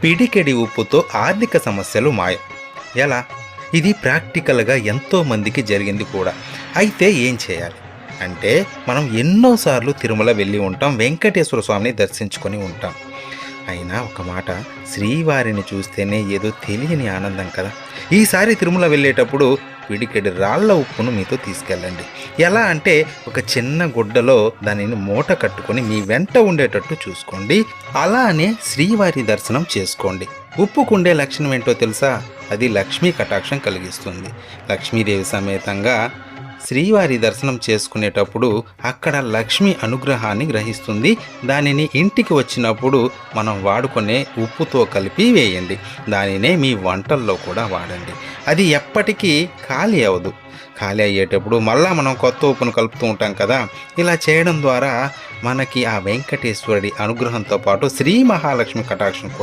పిడికెడి ఉప్పుతో ఆర్థిక సమస్యలు మాయం. ఎలా? ఇది ప్రాక్టికల్‌గా ఎంతోమందికి జరిగింది కూడా. అయితే ఏం చేయాలి? అంటే మనం ఎన్నోసార్లు తిరుమల వెళ్ళి ఉంటాం. వెంకటేశ్వర స్వామిని దర్శించుకొని ఉంటాం. అయినా ఒక మాట, శ్రీవారిని చూస్తేనే ఏదో తెలియని ఆనందం కదా! ఈసారి తిరుమల వెళ్ళేటప్పుడు పిడికెడు రాళ్ళ ఉప్పును మీతో తీసుకెళ్ళండి. ఎలా అంటే ఒక చిన్న గుడ్డలో దానిని మూట కట్టుకొని మీ వెంట ఉండేటట్టు చూసుకోండి. అలానే శ్రీవారి దర్శనం చేసుకోండి. ఉప్పుకుండే లక్షణం ఏంటో తెలుసా? అది లక్ష్మీ కటాక్షం కలిగిస్తుంది. లక్ష్మీదేవి సమేతంగా శ్రీవారి దర్శనం చేసుకునేటప్పుడు అక్కడ లక్ష్మి అనుగ్రహాన్ని గ్రహిస్తుంది. దానిని ఇంటికి వచ్చినప్పుడు మనం వాడుకునే ఉప్పుతో కలిపి వేయండి. దానినే మీ వంటల్లో కూడా వాడండి. అది ఎప్పటికీ ఖాళీ అవ్వదు. ఖాళీ అయ్యేటప్పుడు మళ్ళా మనం కొత్త ఉప్పును కలుపుతూ ఉంటాం కదా! ఇలా చేయడం ద్వారా మనకి ఆ వెంకటేశ్వరుడి అనుగ్రహంతో పాటు శ్రీ మహాలక్ష్మి కటాక్షం కూడా